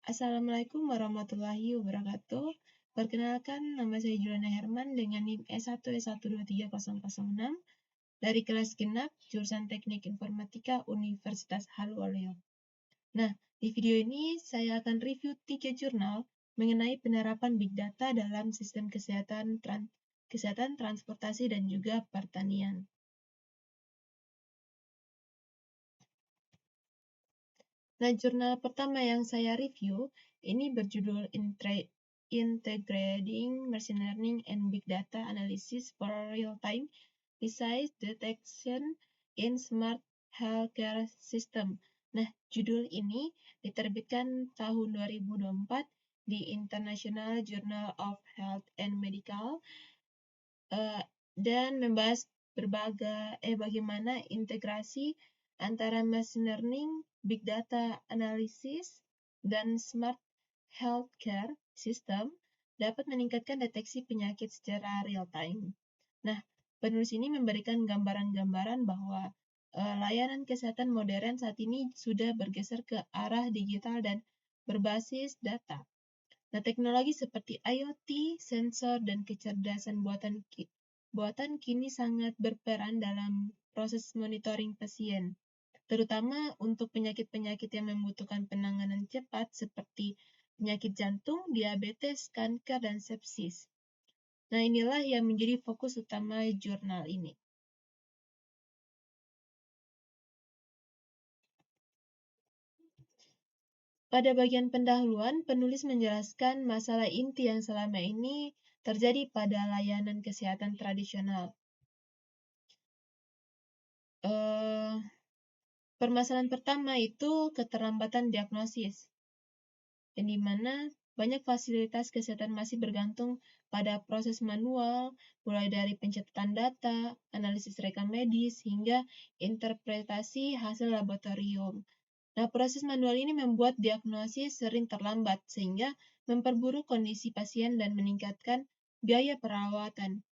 Assalamualaikum warahmatullahi wabarakatuh. Perkenalkan, nama saya Juliana Herman dengan NIM S1S123006 dari kelas genap jurusan Teknik Informatika Universitas Haluoleo. Nah, di video ini saya akan review 3 jurnal mengenai penerapan Big Data dalam sistem kesehatan, transportasi, dan juga pertanian. Nah, jurnal pertama yang saya review ini berjudul Integrating Machine Learning and Big Data Analysis for Real-Time Disease Detection in Smart Healthcare System. Nah, judul ini diterbitkan tahun 2024 di International Journal of Health and Medical dan membahas bagaimana integrasi antara machine learning, big data analysis, dan smart healthcare system dapat meningkatkan deteksi penyakit secara real time. Nah, penulis ini memberikan gambaran-gambaran bahwa layanan kesehatan modern saat ini sudah bergeser ke arah digital dan berbasis data. Nah, teknologi seperti IoT, sensor, dan kecerdasan buatan kini sangat berperan dalam proses monitoring pasien, terutama untuk penyakit-penyakit yang membutuhkan penanganan cepat seperti penyakit jantung, diabetes, kanker, dan sepsis. Nah, inilah yang menjadi fokus utama jurnal ini. Pada bagian pendahuluan, penulis menjelaskan masalah inti yang selama ini terjadi pada layanan kesehatan tradisional. Permasalahan pertama itu keterlambatan diagnosis, yang dimana banyak fasilitas kesehatan masih bergantung pada proses manual, mulai dari pencatatan data, analisis rekam medis, hingga interpretasi hasil laboratorium. Nah, proses manual ini membuat diagnosis sering terlambat, sehingga memperburuk kondisi pasien dan meningkatkan biaya perawatan.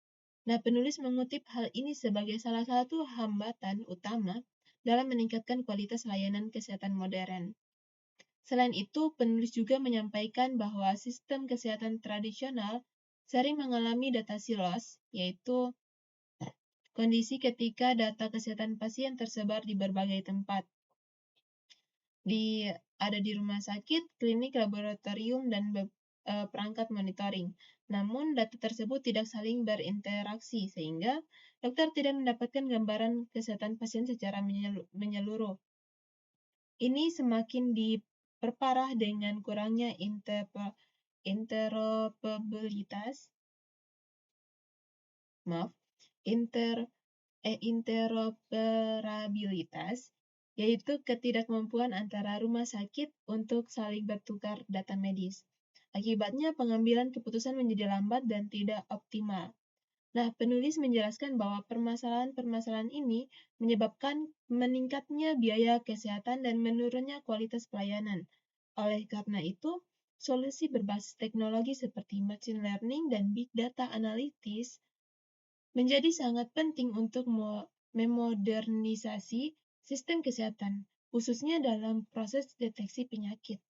Nah, penulis mengutip hal ini sebagai salah satu hambatan utama dalam meningkatkan kualitas layanan kesehatan modern. Selain itu, penulis juga menyampaikan bahwa sistem kesehatan tradisional sering mengalami data silos, yaitu kondisi ketika data kesehatan pasien tersebar di berbagai tempat. Ada di rumah sakit, klinik, laboratorium, dan perangkat monitoring. Namun, data tersebut tidak saling berinteraksi, sehingga dokter tidak mendapatkan gambaran kesehatan pasien secara menyeluruh. Ini semakin diperparah dengan kurangnya interoperabilitas, yaitu ketidakmampuan antara rumah sakit untuk saling bertukar data medis. Akibatnya, pengambilan keputusan menjadi lambat dan tidak optimal. Nah, penulis menjelaskan bahwa permasalahan-permasalahan ini menyebabkan meningkatnya biaya kesehatan dan menurunnya kualitas pelayanan. Oleh karena itu, solusi berbasis teknologi seperti machine learning dan big data analytics menjadi sangat penting untuk memodernisasi sistem kesehatan, khususnya dalam proses deteksi penyakit.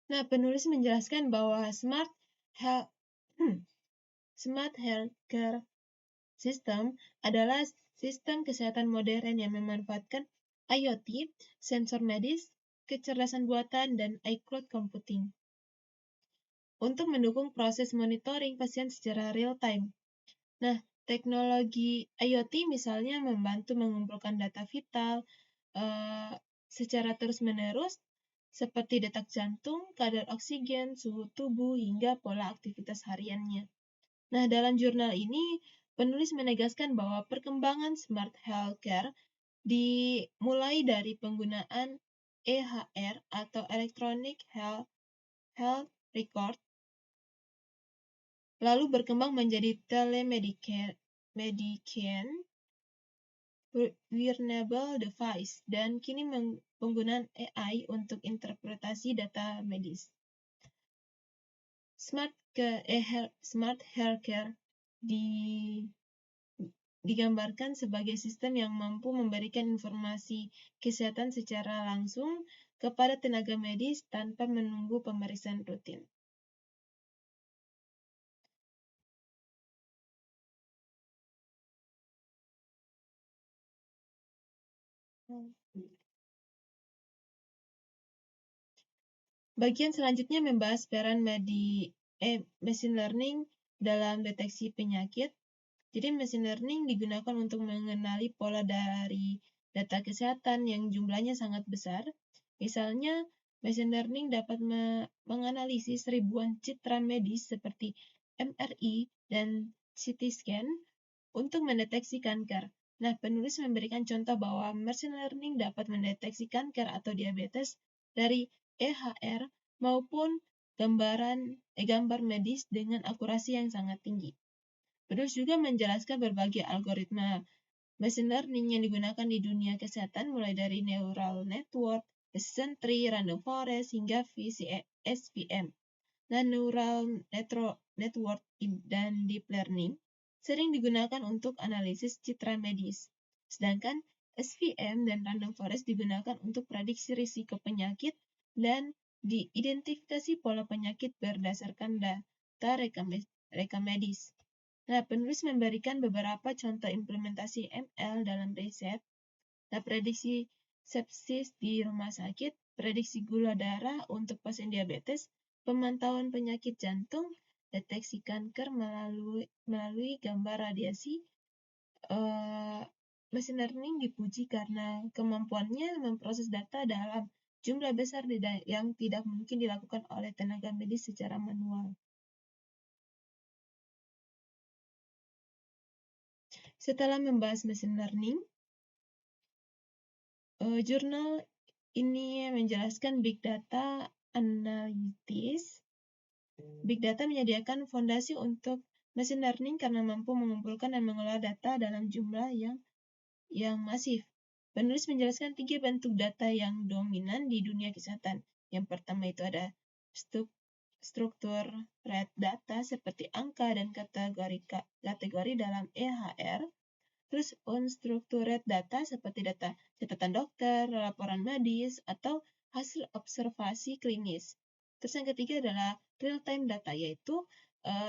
Nah, penulis menjelaskan bahwa smart healthcare system adalah sistem kesehatan modern yang memanfaatkan IoT, sensor medis, kecerdasan buatan, dan iCloud computing untuk mendukung proses monitoring pasien secara real-time. Nah, teknologi IoT misalnya membantu mengumpulkan data vital secara terus-menerus seperti detak jantung, kadar oksigen, suhu tubuh, hingga pola aktivitas hariannya. Nah, dalam jurnal ini, penulis menegaskan bahwa perkembangan smart healthcare dimulai dari penggunaan EHR atau Electronic Health Record, lalu berkembang menjadi telemedicine, wearable device, dan kini penggunaan AI untuk interpretasi data medis. Smart ke smart healthcare digambarkan sebagai sistem yang mampu memberikan informasi kesehatan secara langsung kepada tenaga medis tanpa menunggu pemeriksaan rutin. Bagian selanjutnya membahas peran machine learning dalam deteksi penyakit. Jadi machine learning digunakan untuk mengenali pola dari data kesehatan yang jumlahnya sangat besar. Misalnya, machine learning dapat menganalisis ribuan citra medis seperti MRI dan CT scan untuk mendeteksi kanker. Nah, penulis memberikan contoh bahwa machine learning dapat mendeteksi kanker atau diabetes dari EHR maupun gambar medis dengan akurasi yang sangat tinggi. Penulis juga menjelaskan berbagai algoritma machine learning yang digunakan di dunia kesehatan mulai dari neural network, decision tree, random forest, hingga SVM. Nah, neural network dan deep learning sering digunakan untuk analisis citra medis. Sedangkan SVM dan random forest digunakan untuk prediksi risiko penyakit dan diidentifikasi pola penyakit berdasarkan data rekam medis. Nah, penulis memberikan beberapa contoh implementasi ML dalam riset. Nah, prediksi sepsis di rumah sakit, prediksi gula darah untuk pasien diabetes, pemantauan penyakit jantung, deteksi kanker melalui gambar radiasi. Machine learning dipuji karena kemampuannya memproses data dalam jumlah besar yang tidak mungkin dilakukan oleh tenaga medis secara manual. Setelah membahas machine learning, jurnal ini menjelaskan Big Data Analytics. Big Data menyediakan fondasi untuk machine learning karena mampu mengumpulkan dan mengolah data dalam jumlah yang masif. Penulis menjelaskan 3 bentuk data yang dominan di dunia kesehatan. Yang pertama itu ada struktur data seperti angka dan kategori dalam EHR. Terus unstructured data seperti data catatan dokter, laporan medis, atau hasil observasi klinis. Terus yang ketiga adalah real-time data, yaitu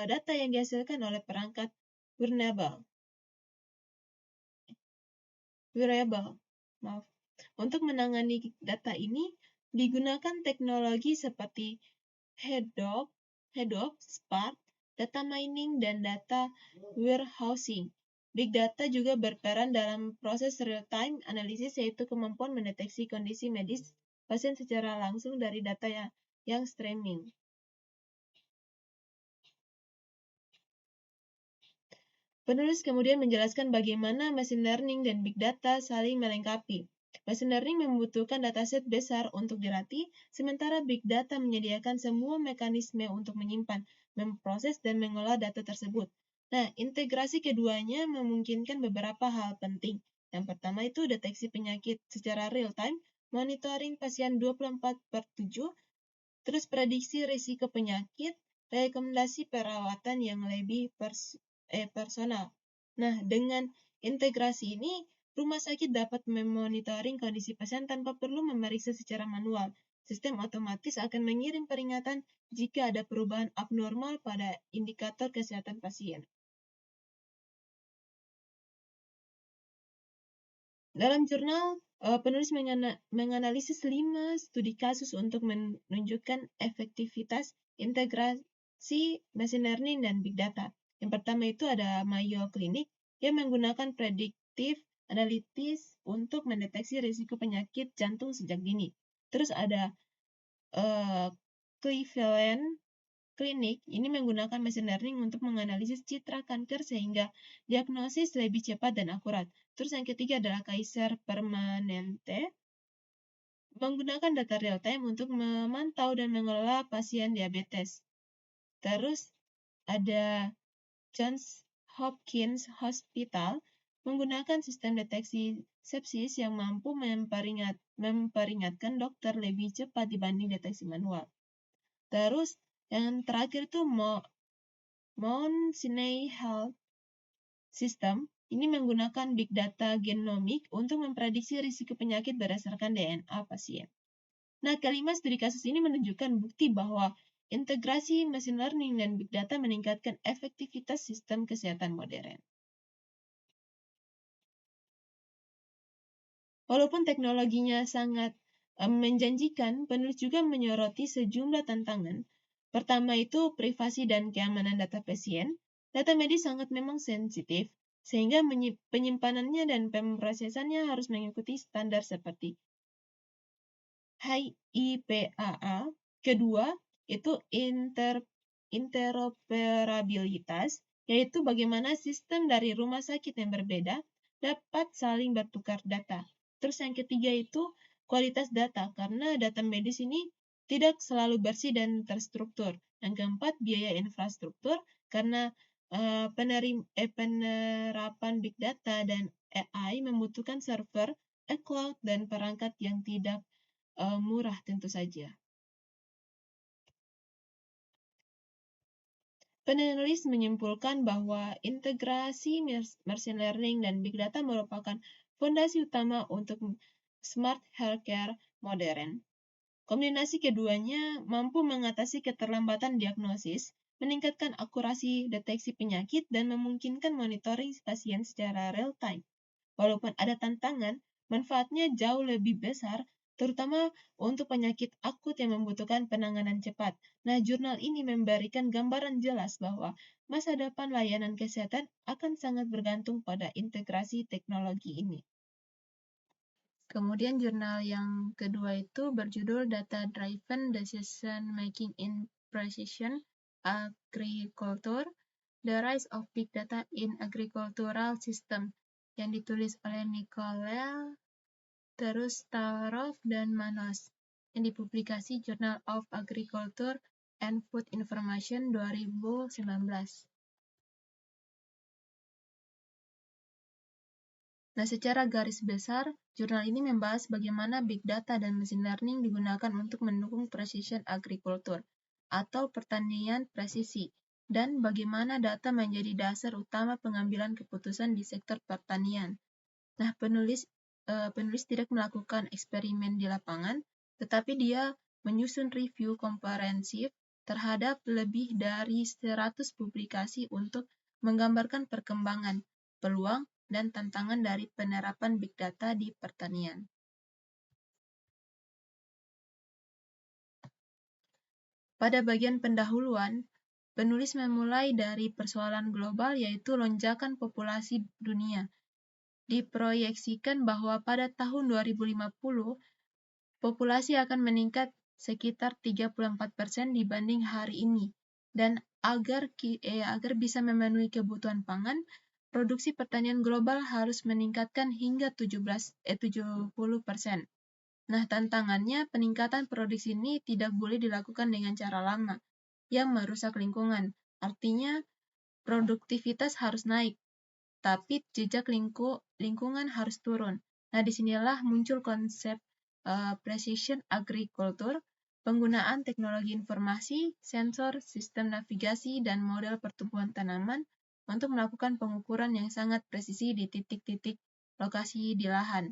data yang dihasilkan oleh perangkat wearable. Untuk menangani data ini digunakan teknologi seperti Hadoop, Spark, data mining, dan data warehousing. Big data juga berperan dalam proses real-time analisis, yaitu kemampuan mendeteksi kondisi medis pasien secara langsung dari data yang streaming. Penulis kemudian menjelaskan bagaimana machine learning dan big data saling melengkapi. Machine learning membutuhkan dataset besar untuk dilatih, sementara big data menyediakan semua mekanisme untuk menyimpan, memproses, dan mengolah data tersebut. Nah, integrasi keduanya memungkinkan beberapa hal penting. Yang pertama itu deteksi penyakit secara real-time, monitoring pasien 24/7, terus prediksi risiko penyakit, rekomendasi perawatan yang lebih personal. Nah, dengan integrasi ini, rumah sakit dapat memonitoring kondisi pasien tanpa perlu memeriksa secara manual. Sistem otomatis akan mengirim peringatan jika ada perubahan abnormal pada indikator kesehatan pasien. Dalam jurnal, penulis menganalisis 5 studi kasus untuk menunjukkan efektivitas integrasi machine learning dan big data. Yang pertama itu ada Mayo Clinic yang menggunakan predictive analytics untuk mendeteksi risiko penyakit jantung sejak dini. Terus ada Cleveland Clinic ini menggunakan machine learning untuk menganalisis citra kanker sehingga diagnosis lebih cepat dan akurat. Terus yang ketiga adalah Kaiser Permanente menggunakan data real time untuk memantau dan mengelola pasien diabetes. Terus ada Johns Hopkins Hospital menggunakan sistem deteksi sepsis yang mampu memperingatkan dokter lebih cepat dibanding deteksi manual. Terus yang terakhir itu Mount Sinai Health System ini menggunakan big data genomik untuk memprediksi risiko penyakit berdasarkan DNA pasien. Nah, kelima studi kasus ini menunjukkan bukti bahwa integrasi machine learning dan big data meningkatkan efektivitas sistem kesehatan modern. Walaupun teknologinya sangat menjanjikan, penulis juga menyoroti sejumlah tantangan. Pertama itu privasi dan keamanan data pasien. Data medis sangat memang sensitif, sehingga penyimpanannya dan pemrosesannya harus mengikuti standar seperti HIPAA. Kedua, itu interoperabilitas, yaitu bagaimana sistem dari rumah sakit yang berbeda dapat saling bertukar data. Terus yang ketiga itu kualitas data, karena data medis ini tidak selalu bersih dan terstruktur. Yang keempat, biaya infrastruktur, karena penerapan big data dan AI membutuhkan server, cloud, dan perangkat yang tidak murah tentu saja. Penulis menyimpulkan bahwa integrasi machine learning dan big data merupakan fondasi utama untuk smart healthcare modern. Kombinasi keduanya mampu mengatasi keterlambatan diagnosis, meningkatkan akurasi deteksi penyakit, dan memungkinkan monitoring pasien secara real time. Walaupun ada tantangan, manfaatnya jauh lebih besar, terutama untuk penyakit akut yang membutuhkan penanganan cepat. Nah, jurnal ini memberikan gambaran jelas bahwa masa depan layanan kesehatan akan sangat bergantung pada integrasi teknologi ini. Kemudian jurnal yang kedua itu berjudul Data Driven Decision Making in Precision Agriculture, The Rise of Big Data in Agricultural System, yang ditulis oleh Nikolai, terus Starov dan Manos, yang dipublikasi Journal of Agriculture and Food Information 2019. Nah, secara garis besar, jurnal ini membahas bagaimana big data dan machine learning digunakan untuk mendukung precision agriculture atau pertanian presisi, dan bagaimana data menjadi dasar utama pengambilan keputusan di sektor pertanian. Nah, penulis tidak melakukan eksperimen di lapangan, tetapi dia menyusun review komprehensif terhadap lebih dari 100 publikasi untuk menggambarkan perkembangan, peluang, dan tantangan dari penerapan big data di pertanian. Pada bagian pendahuluan, penulis memulai dari persoalan global yaitu lonjakan populasi dunia. Diproyeksikan bahwa pada tahun 2050, populasi akan meningkat sekitar 34% dibanding hari ini. Dan agar bisa memenuhi kebutuhan pangan, produksi pertanian global harus meningkatkan hingga 70%. Nah, tantangannya peningkatan produksi ini tidak boleh dilakukan dengan cara lama yang merusak lingkungan. Artinya, produktivitas harus naik, tapi jejak lingkungan harus turun. Nah, disinilah muncul konsep precision agriculture, penggunaan teknologi informasi, sensor, sistem navigasi, dan model pertumbuhan tanaman untuk melakukan pengukuran yang sangat presisi di titik-titik lokasi di lahan.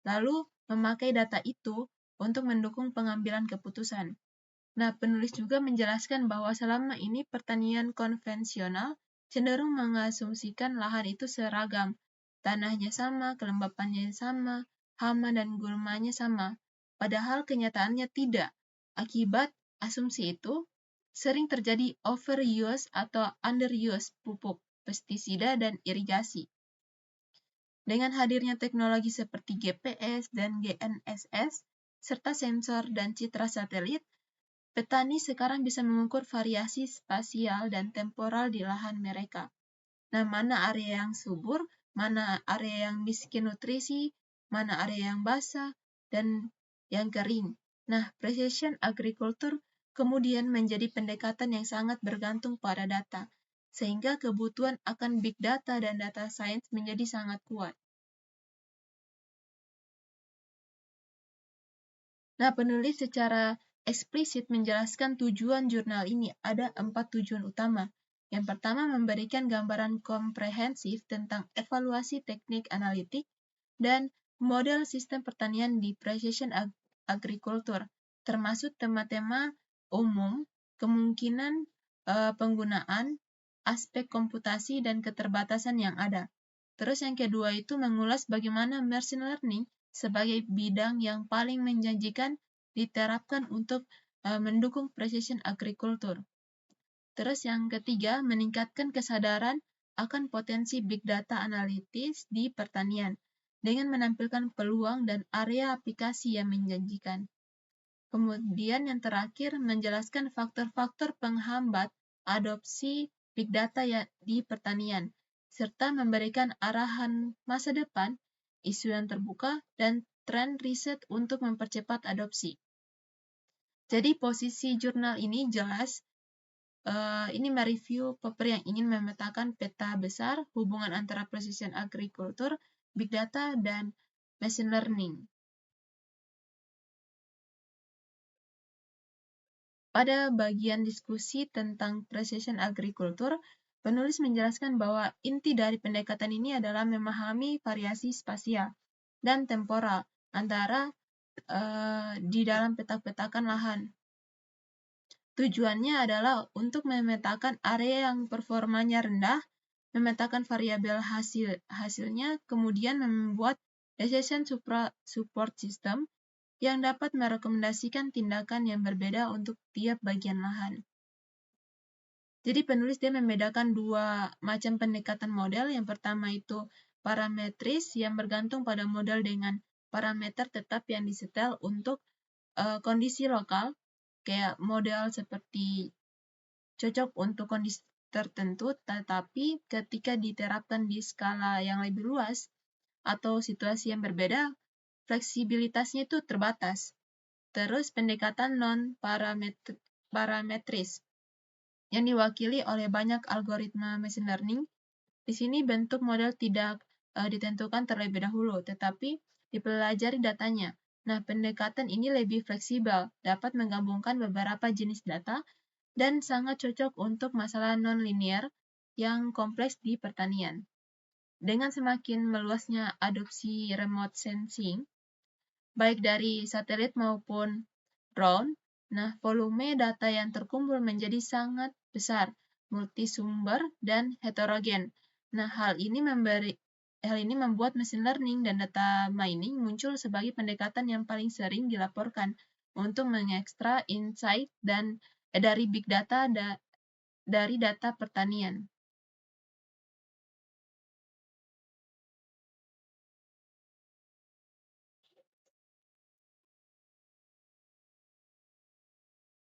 Lalu, memakai data itu untuk mendukung pengambilan keputusan. Nah, penulis juga menjelaskan bahwa selama ini pertanian konvensional cenderung mengasumsikan lahan itu seragam. Tanahnya sama, kelembapannya sama, hama dan gulmanya sama. Padahal kenyataannya tidak. Akibat asumsi itu, sering terjadi overuse atau underuse pupuk, pestisida, dan irigasi. Dengan hadirnya teknologi seperti GPS dan GNSS, serta sensor dan citra satelit, petani sekarang bisa mengukur variasi spasial dan temporal di lahan mereka. Nah, mana area yang subur, mana area yang miskin nutrisi, mana area yang basah, dan yang kering. Nah, precision agriculture kemudian menjadi pendekatan yang sangat bergantung pada data, sehingga kebutuhan akan big data dan data science menjadi sangat kuat. Nah, penulis secara eksplisit menjelaskan tujuan jurnal ini. Ada 4 tujuan utama. Yang pertama, memberikan gambaran komprehensif tentang evaluasi teknik analitik dan model sistem pertanian di precision agriculture, termasuk tema-tema umum, kemungkinan penggunaan, aspek komputasi, dan keterbatasan yang ada. Terus yang kedua itu mengulas bagaimana machine learning sebagai bidang yang paling menjanjikan diterapkan untuk mendukung precision agriculture. Terus yang ketiga, meningkatkan kesadaran akan potensi big data analitis di pertanian dengan menampilkan peluang dan area aplikasi yang menjanjikan. Kemudian yang terakhir, menjelaskan faktor-faktor penghambat adopsi big data di pertanian, serta memberikan arahan masa depan, isu yang terbuka, dan tren riset untuk mempercepat adopsi. Jadi posisi jurnal ini jelas, ini mereview paper yang ingin memetakan peta besar hubungan antara precision agriculture, big data, dan machine learning. Pada bagian diskusi tentang precision agriculture, penulis menjelaskan bahwa inti dari pendekatan ini adalah memahami variasi spasial dan temporal antara di dalam peta-petakan lahan. Tujuannya adalah untuk memetakan area yang performanya rendah, memetakan variabel hasilnya, kemudian membuat decision support system yang dapat merekomendasikan tindakan yang berbeda untuk tiap bagian lahan. Jadi penulis dia membedakan dua macam pendekatan model. Yang pertama itu parametris yang bergantung pada model dengan parameter tetap yang disetel untuk kondisi lokal, kayak model seperti cocok untuk kondisi tertentu, tetapi ketika diterapkan di skala yang lebih luas atau situasi yang berbeda, fleksibilitasnya itu terbatas. Terus pendekatan non-parametris yang diwakili oleh banyak algoritma machine learning. Di sini bentuk model tidak ditentukan terlebih dahulu, tetapi dipelajari datanya. Nah, pendekatan ini lebih fleksibel, dapat menggabungkan beberapa jenis data, dan sangat cocok untuk masalah non-linear yang kompleks di pertanian. Dengan semakin meluasnya adopsi remote sensing, baik dari satelit maupun drone, nah volume data yang terkumpul menjadi sangat besar, multisumber, dan heterogen. Nah, hal ini membuat machine learning dan data mining muncul sebagai pendekatan yang paling sering dilaporkan untuk mengekstra insight dari big data dari data pertanian.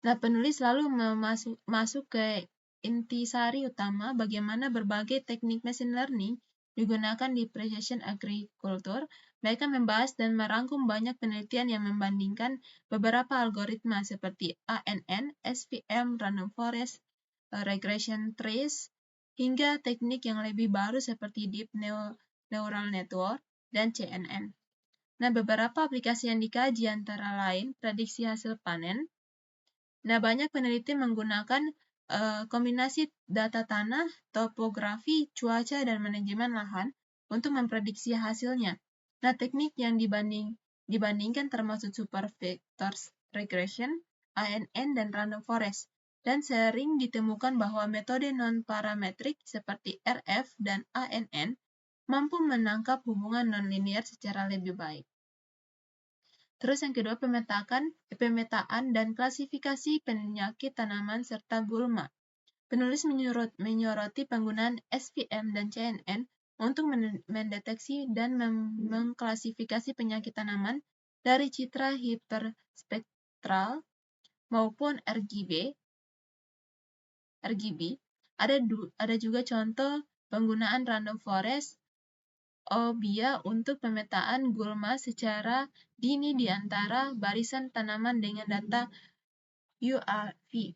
Nah, penulis lalu masuk ke intisari utama bagaimana berbagai teknik machine learning digunakan di precision agriculture. Mereka membahas dan merangkum banyak penelitian yang membandingkan beberapa algoritma seperti ANN, SVM, random forest, regression trees, hingga teknik yang lebih baru seperti deep neural network dan CNN. Nah, beberapa aplikasi yang dikaji antara lain prediksi hasil panen. Nah, banyak peneliti menggunakan kombinasi data tanah, topografi, cuaca, dan manajemen lahan untuk memprediksi hasilnya. Nah, teknik yang dibandingkan termasuk super vectors regression, ANN, dan random forest. Dan sering ditemukan bahwa metode non-parametrik seperti RF dan ANN mampu menangkap hubungan nonlinear secara lebih baik. Terus yang kedua, pemetaan dan klasifikasi penyakit tanaman serta gulma. Penulis menyoroti penggunaan SVM dan CNN untuk mendeteksi dan mengklasifikasi penyakit tanaman dari citra hiperspektral maupun RGB. Ada juga contoh penggunaan random forest OBIA untuk pemetaan gulma secara dini di antara barisan tanaman dengan data UAV.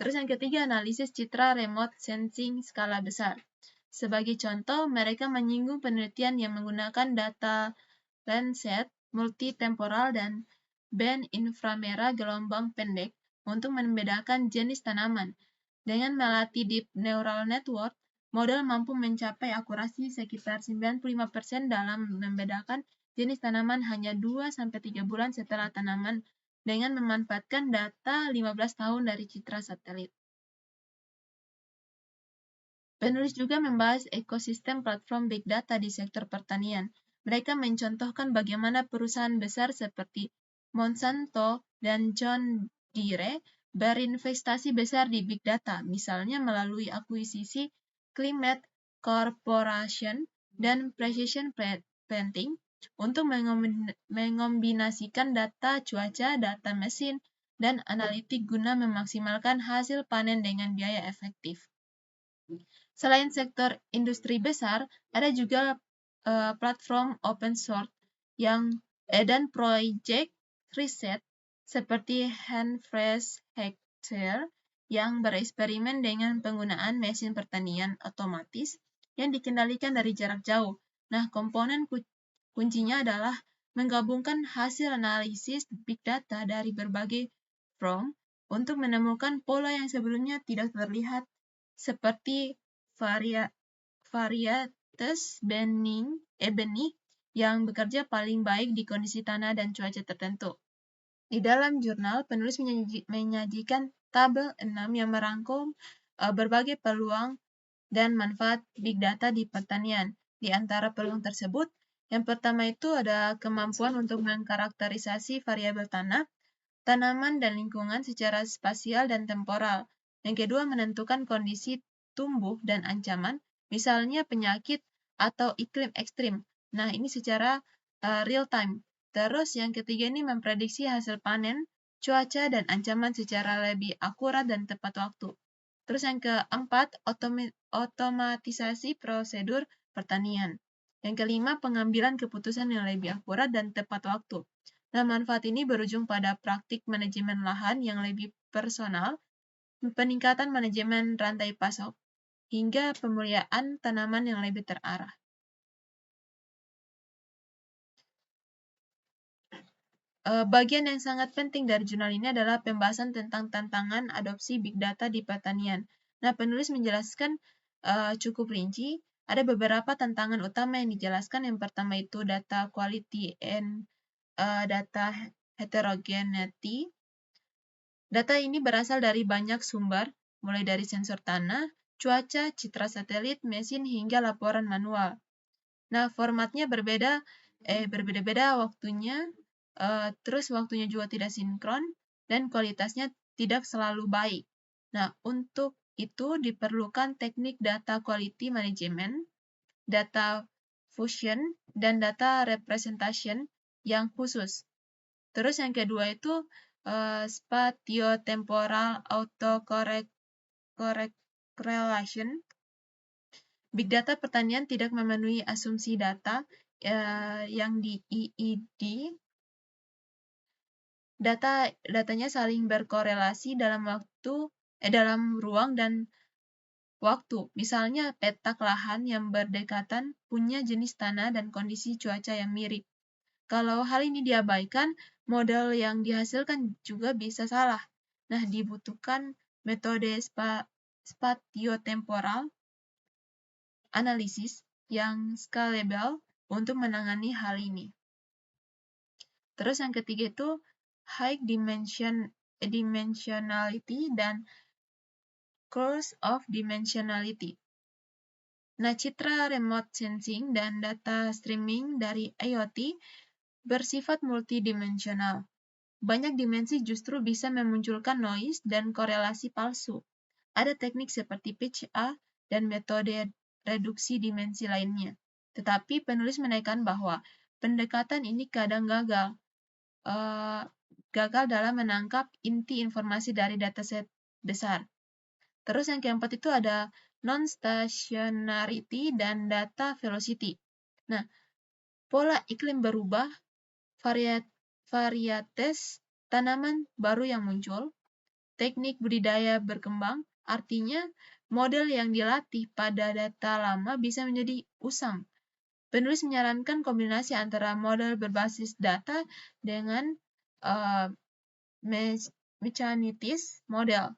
Terus yang ketiga, analisis citra remote sensing skala besar. Sebagai contoh, mereka menyinggung penelitian yang menggunakan data Landsat multitemporal dan band inframerah gelombang pendek untuk membedakan jenis tanaman. Dengan melatih deep neural network, model mampu mencapai akurasi sekitar 95% dalam membedakan jenis tanaman hanya 2-3 bulan setelah tanaman dengan memanfaatkan data 15 tahun dari citra satelit. Penulis juga membahas ekosistem platform big data di sektor pertanian. Mereka mencontohkan bagaimana perusahaan besar seperti Monsanto dan John Deere berinvestasi besar di big data, misalnya melalui akuisisi Climate Corporation dan Precision Planting untuk mengombinasikan data cuaca, data mesin, dan analitik guna memaksimalkan hasil panen dengan biaya efektif. Selain sektor industri besar, ada juga platform open source dan proyek riset seperti Handfresh Hectare yang bereksperimen dengan penggunaan mesin pertanian otomatis yang dikendalikan dari jarak jauh. Nah, komponen kuncinya adalah menggabungkan hasil analisis big data dari berbagai form untuk menemukan pola yang sebelumnya tidak terlihat, seperti varietas benih yang bekerja paling baik di kondisi tanah dan cuaca tertentu. Di dalam jurnal, penulis menyajikan tabel 6 yang merangkum berbagai peluang dan manfaat big data di pertanian. Di antara peluang tersebut, yang pertama itu ada kemampuan untuk mengkarakterisasi variabel tanah, tanaman, dan lingkungan secara spasial dan temporal. Yang kedua, menentukan kondisi tumbuh dan ancaman, misalnya penyakit atau iklim ekstrim. Nah, ini secara real time. Terus yang ketiga ini memprediksi hasil panen, cuaca, dan ancaman secara lebih akurat dan tepat waktu. Terus yang keempat, otomatisasi prosedur pertanian. Yang kelima, pengambilan keputusan yang lebih akurat dan tepat waktu. Nah, manfaat ini berujung pada praktik manajemen lahan yang lebih personal, peningkatan manajemen rantai pasok, hingga pemuliaan tanaman yang lebih terarah. Bagian yang sangat penting dari jurnal ini adalah pembahasan tentang tantangan adopsi big data di pertanian. Nah, penulis menjelaskan cukup rinci. Ada beberapa tantangan utama yang dijelaskan. Yang pertama itu data quality and data heterogeneity. Data ini berasal dari banyak sumber, mulai dari sensor tanah, cuaca, citra satelit, mesin, hingga laporan manual. Nah, formatnya berbeda-beda waktunya, terus waktunya juga tidak sinkron, dan kualitasnya tidak selalu baik. Nah, untuk itu diperlukan teknik data quality management, data fusion, dan data representation yang khusus. Terus yang kedua itu spatiotemporal autocorrelation. Big data pertanian tidak memenuhi asumsi data yang di EED. Datanya saling berkorelasi dalam ruang dan waktu. Misalnya petak lahan yang berdekatan punya jenis tanah dan kondisi cuaca yang mirip. Kalau hal ini diabaikan, model yang dihasilkan juga bisa salah. Nah, dibutuhkan metode spatiotemporal analisis yang scalable untuk menangani hal ini. Terus yang ketiga itu high dimensionality dan course of dimensionality. Nah, citra remote sensing dan data streaming dari IoT bersifat multidimensional. Banyak dimensi justru bisa memunculkan noise dan korelasi palsu. Ada teknik seperti pitch A dan metode reduksi dimensi lainnya. Tetapi penulis menekan bahwa pendekatan ini kadang gagal dalam menangkap inti informasi dari dataset besar. Terus yang keempat itu ada non-stationarity dan data velocity. Nah, pola iklim berubah, varietas tanaman baru yang muncul, teknik budidaya berkembang, artinya model yang dilatih pada data lama bisa menjadi usang. Penulis menyarankan kombinasi antara model berbasis data dengan mechanitis model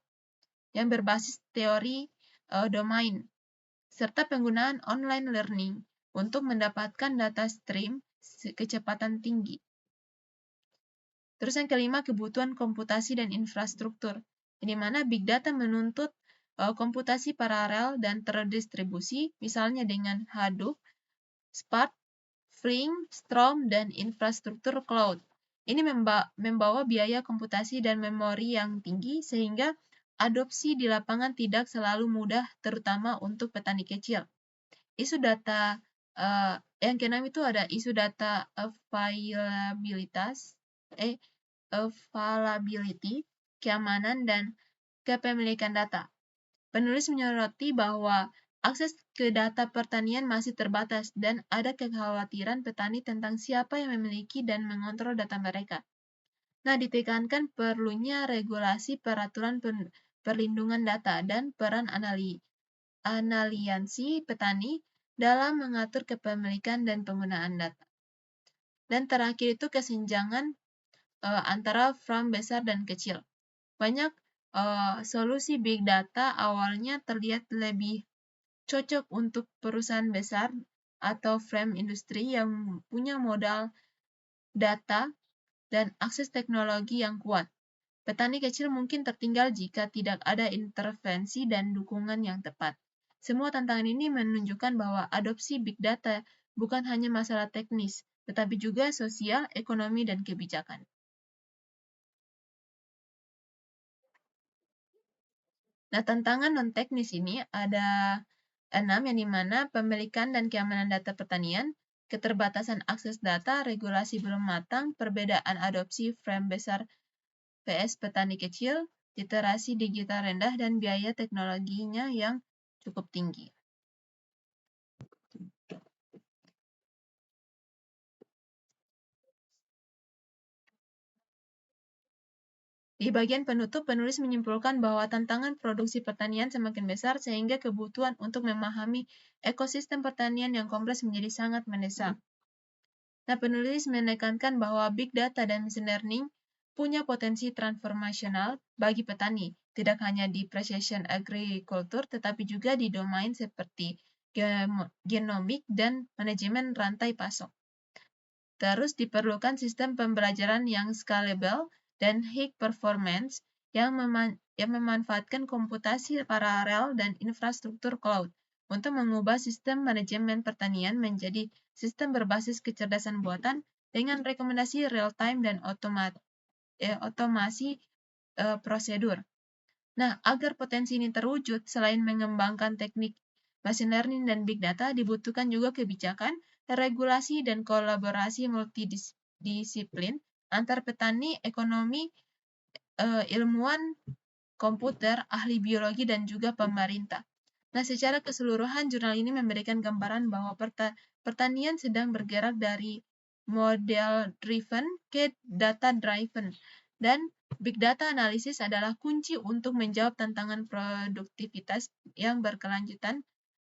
yang berbasis teori domain, serta penggunaan online learning untuk mendapatkan data stream kecepatan tinggi. Terus yang kelima, kebutuhan komputasi dan infrastruktur, di mana big data menuntut komputasi paralel dan terdistribusi, misalnya dengan Hadoop, Spark, Flink, Storm, dan infrastruktur cloud. Ini membawa biaya komputasi dan memori yang tinggi, sehingga adopsi di lapangan tidak selalu mudah, terutama untuk petani kecil. Isu data yang keenam itu ada isu data availability, keamanan, dan kepemilikan data. Penulis menyoroti bahwa akses ke data pertanian masih terbatas dan ada kekhawatiran petani tentang siapa yang memiliki dan mengontrol data mereka. Nah, ditekankan perlunya regulasi peraturan perlindungan data dan peran aliansi petani dalam mengatur kepemilikan dan penggunaan data. Dan terakhir itu kesenjangan antara farm besar dan kecil. Banyak solusi big data awalnya terlihat lebih cocok untuk perusahaan besar atau farm industri yang punya modal data dan akses teknologi yang kuat. Petani kecil mungkin tertinggal jika tidak ada intervensi dan dukungan yang tepat. Semua tantangan ini menunjukkan bahwa adopsi big data bukan hanya masalah teknis, tetapi juga sosial, ekonomi, dan kebijakan. Nah, tantangan non-teknis ini ada 6, yang dimana pemilikan dan keamanan data pertanian, keterbatasan akses data, regulasi belum matang, perbedaan adopsi frame besar vs petani kecil, literasi digital rendah, dan biaya teknologinya yang cukup tinggi. Di bagian penutup, penulis menyimpulkan bahwa tantangan produksi pertanian semakin besar sehingga kebutuhan untuk memahami ekosistem pertanian yang kompleks menjadi sangat mendesak. Nah, penulis menekankan bahwa big data dan machine learning punya potensi transformasional bagi petani, tidak hanya di precision agriculture, tetapi juga di domain seperti genomik dan manajemen rantai pasok. Terus diperlukan sistem pembelajaran yang scalable dan high performance yang memanfaatkan komputasi paralel dan infrastruktur cloud untuk mengubah sistem manajemen pertanian menjadi sistem berbasis kecerdasan buatan dengan rekomendasi real-time dan otomasi prosedur. Nah, agar potensi ini terwujud, selain mengembangkan teknik machine learning dan big data, dibutuhkan juga kebijakan, regulasi, dan kolaborasi multidisiplin antar petani, ekonomi, ilmuwan komputer, ahli biologi, dan juga pemerintah. Nah, secara keseluruhan, jurnal ini memberikan gambaran bahwa pertanian sedang bergerak dari model-driven ke data-driven, dan big data analisis adalah kunci untuk menjawab tantangan produktivitas yang berkelanjutan,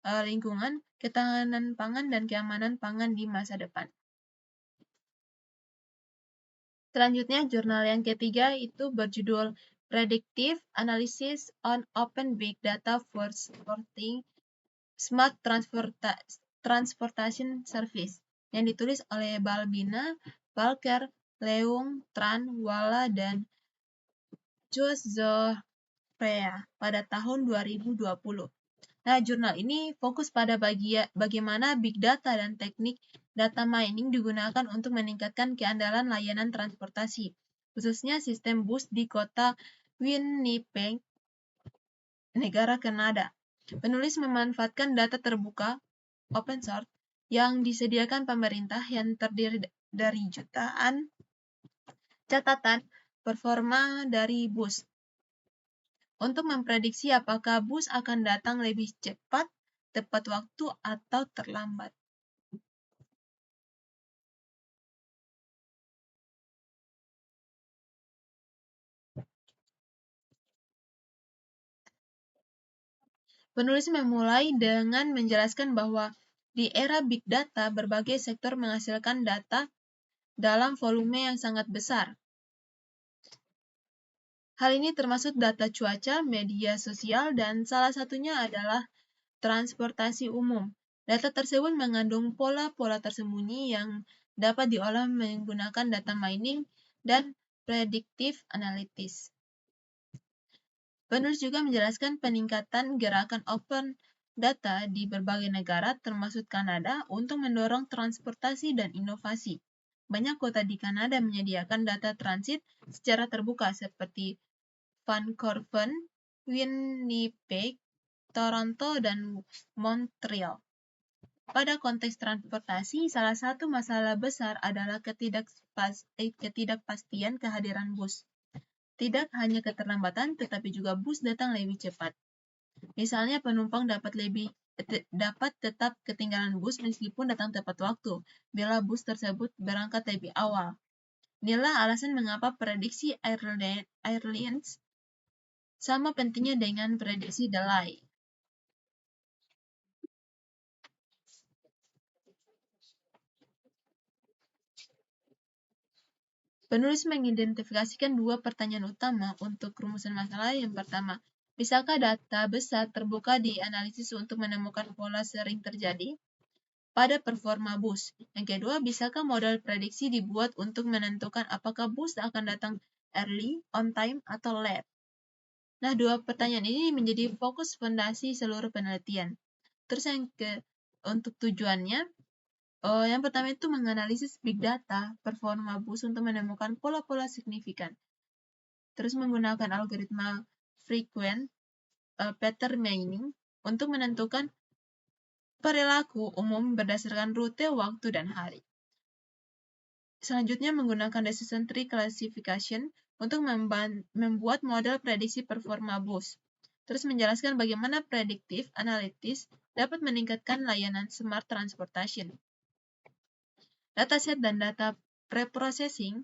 lingkungan, ketahanan pangan, dan keamanan pangan di masa depan. Selanjutnya, jurnal yang ketiga itu berjudul Predictive Analysis on Open Big Data for Supporting Smart Transportation Service, yang ditulis oleh Balbina, Balker, Leung, Tran, Walla, dan Jozorea pada tahun 2020. Nah, jurnal ini fokus pada bagaimana big data dan teknik data mining digunakan untuk meningkatkan keandalan layanan transportasi, khususnya sistem bus di kota Winnipeg, negara Kanada. Penulis memanfaatkan data terbuka, open source, yang disediakan pemerintah yang terdiri dari jutaan catatan performa dari bus untuk memprediksi apakah bus akan datang lebih cepat, tepat waktu, atau terlambat. Penulis memulai dengan menjelaskan bahwa di era big data, berbagai sektor menghasilkan data dalam volume yang sangat besar. Hal ini termasuk data cuaca, media sosial, dan salah satunya adalah transportasi umum. Data tersebut mengandung pola-pola tersembunyi yang dapat diolah menggunakan data mining dan predictive analytics. Penulis juga menjelaskan peningkatan gerakan open data di berbagai negara, termasuk Kanada, untuk mendorong transportasi dan inovasi. Banyak kota di Kanada menyediakan data transit secara terbuka seperti Vancouver, Winnipeg, Toronto, dan Montreal. Pada konteks transportasi, salah satu masalah besar adalah ketidakpastian kehadiran bus. Tidak hanya keterlambatan, tetapi juga bus datang lebih cepat. Misalnya, penumpang dapat tetap ketinggalan bus meskipun datang tepat waktu, bila bus tersebut berangkat lebih awal. Inilah alasan mengapa prediksi airlines sama pentingnya dengan prediksi delay. Penulis mengidentifikasikan dua pertanyaan utama untuk rumusan masalah. Yang pertama, bisakah data besar terbuka dianalisis untuk menemukan pola sering terjadi pada performa bus? Yang kedua, bisakah model prediksi dibuat untuk menentukan apakah bus akan datang early, on time, atau late? Nah, dua pertanyaan ini menjadi fokus fondasi seluruh penelitian. Terus untuk tujuannya, yang pertama itu menganalisis big data performa bus untuk menemukan pola-pola signifikan. Terus menggunakan algoritma frequent pattern mining untuk menentukan perilaku umum berdasarkan rute, waktu, dan hari. Selanjutnya menggunakan decision tree classification untuk membuat model prediksi performa bus. Terus menjelaskan bagaimana predictive analytics dapat meningkatkan layanan smart transportation. Dataset dan data preprocessing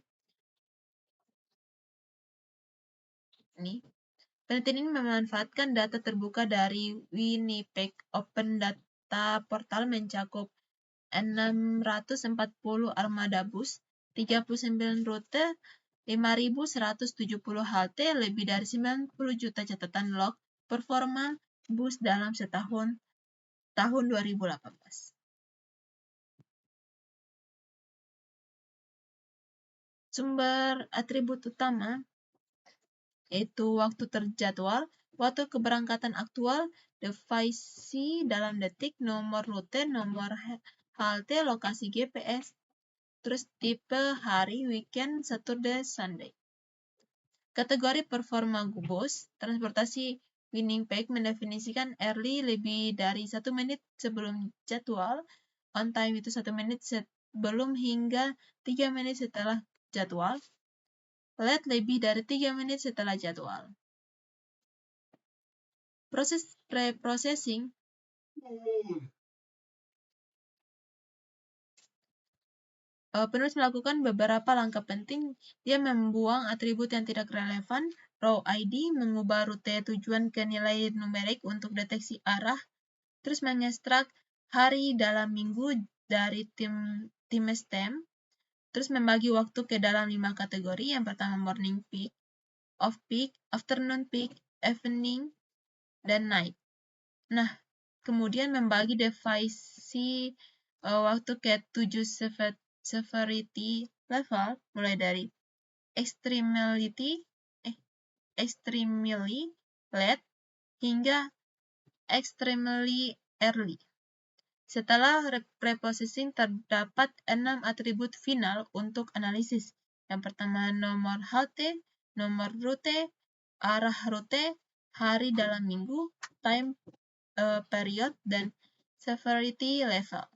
ini. Penelitian ini memanfaatkan data terbuka dari Winnipeg Open Data Portal mencakup 640 armada bus, 39 rute, 5.170 halte, lebih dari 90 juta catatan log performa bus dalam setahun tahun 2018. Sumber atribut utama yaitu waktu terjadwal, waktu keberangkatan aktual, device dalam detik, nomor rute, nomor halte, lokasi GPS, terus tipe hari, weekend, Saturday, Sunday. Kategori performa bus, transportasi Winnipeg mendefinisikan early lebih dari 1 menit sebelum jadwal, on time itu 1 menit sebelum hingga 3 menit setelah jadwal, late lebih dari 3 menit setelah jadwal. Proses pre-processing penulis melakukan beberapa langkah penting. Dia membuang atribut yang tidak relevan, raw ID, mengubah rute tujuan ke nilai numerik untuk deteksi arah, terus mengekstrak hari dalam minggu dari timestamp, terus membagi waktu ke dalam 5 kategori. Yang pertama morning peak, off peak, afternoon peak, evening, dan night. Nah, kemudian membagi device waktu ke 7 severity level, mulai dari extremely late hingga extremely early. Setelah preprocessing terdapat 6 atribut final untuk analisis. Yang pertama nomor halte, nomor rute, arah rute, hari dalam minggu, time period, dan severity level.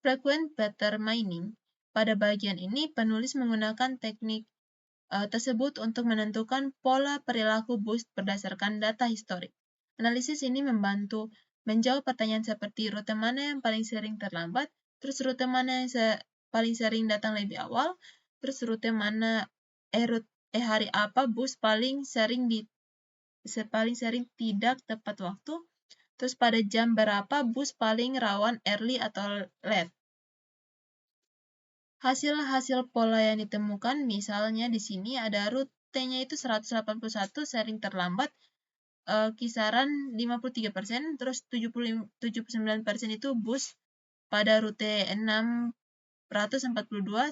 Frequent pattern mining. Pada bagian ini, penulis menggunakan teknik tersebut untuk menentukan pola perilaku bus berdasarkan data historik. Analisis ini membantu menjawab pertanyaan seperti rute mana yang paling sering terlambat, terus rute mana yang paling sering datang lebih awal, terus rute mana hari apa bus paling sering tidak tepat waktu, terus pada jam berapa bus paling rawan early atau late. Hasil-hasil pola yang ditemukan, misalnya di sini ada rutenya itu 181 sering terlambat, kisaran 53%, terus 79% itu bus pada rute 642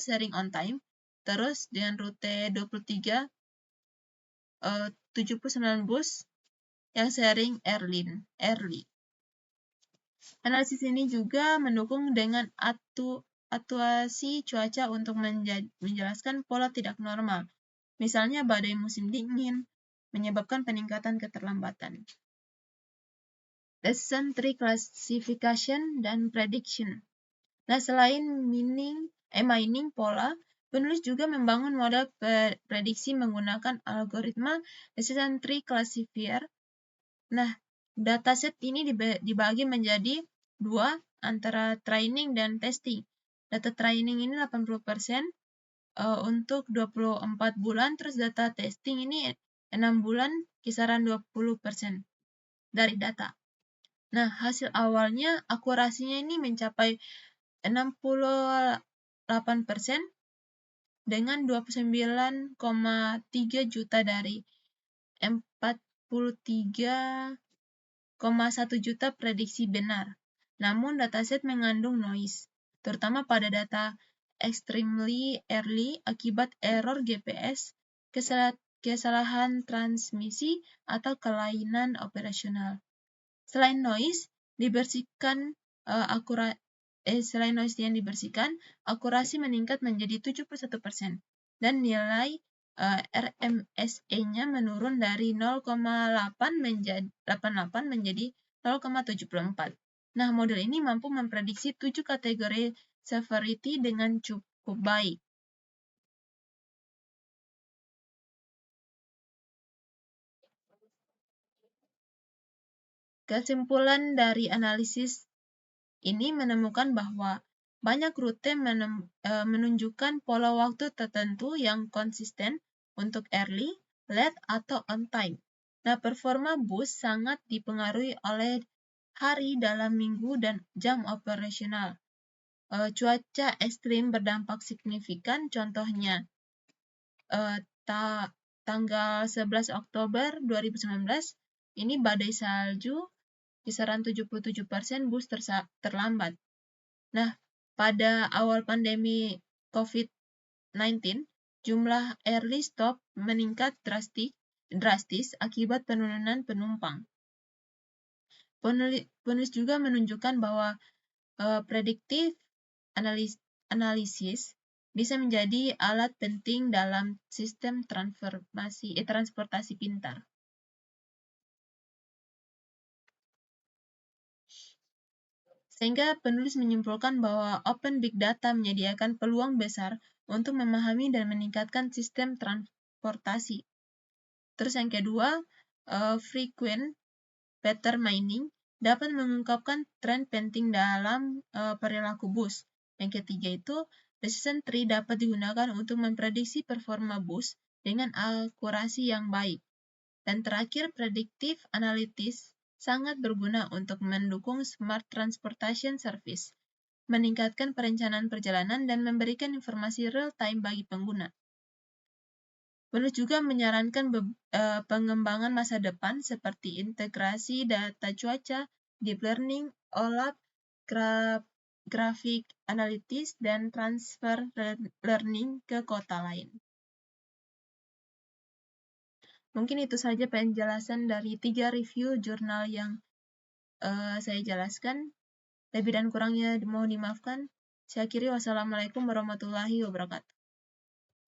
sharing on time, terus dengan rute 23 79 bus yang sharing early. Analisis ini juga mendukung dengan atuasi cuaca untuk menjelaskan pola tidak normal. Misalnya badai musim dingin menyebabkan peningkatan keterlambatan. Decision tree classification dan prediction. Nah, selain mining pola, penulis juga membangun model prediksi menggunakan algoritma decision tree classifier. Nah, dataset ini dibagi menjadi dua, antara training dan testing. Data training ini 80% untuk 24 bulan, terus data testing ini 6 bulan, kisaran 20% dari data. Nah, hasil awalnya akurasinya ini mencapai 68% dengan 29,3 juta dari 43,1 juta prediksi benar. Namun dataset mengandung noise, terutama pada data extremely early akibat error GPS, kesalahan transmisi, atau kelainan operasional. Selain noise yang dibersihkan, akurasi meningkat menjadi 71% dan nilai RMSE-nya menurun dari 0,88 menjadi 0,74. Nah, model ini mampu memprediksi 7 kategori severity dengan cukup baik. Kesimpulan dari analisis ini menemukan bahwa banyak rute menunjukkan pola waktu tertentu yang konsisten untuk early, late, atau on time. Nah, performa bus sangat dipengaruhi oleh hari dalam minggu dan jam operasional. Cuaca ekstrim berdampak signifikan, contohnya tanggal 11 Oktober 2019, ini badai salju, kisaran 77% bus terlambat. Nah, pada awal pandemi COVID-19, jumlah early stop meningkat drastis akibat penurunan penumpang. Penulis juga menunjukkan bahwa predictive analisis bisa menjadi alat penting dalam sistem transportasi pintar. Sehingga penulis menyimpulkan bahwa open big data menyediakan peluang besar untuk memahami dan meningkatkan sistem transportasi. Terus yang kedua, frequent pattern mining dapat mengungkapkan tren penting dalam perilaku bus. Yang ketiga itu, decision tree dapat digunakan untuk memprediksi performa bus dengan akurasi yang baik. Dan terakhir, predictive analytics sangat berguna untuk mendukung smart transportation service, meningkatkan perencanaan perjalanan, dan memberikan informasi real-time bagi pengguna. Penulis juga menyarankan pengembangan masa depan seperti integrasi data cuaca, deep learning, OLAP, graphic analytics, dan transfer learning ke kota lain. Mungkin itu saja penjelasan dari 3 review jurnal yang saya jelaskan. Lebih dan kurangnya mohon dimaafkan. Saya akhiri, wassalamualaikum warahmatullahi wabarakatuh.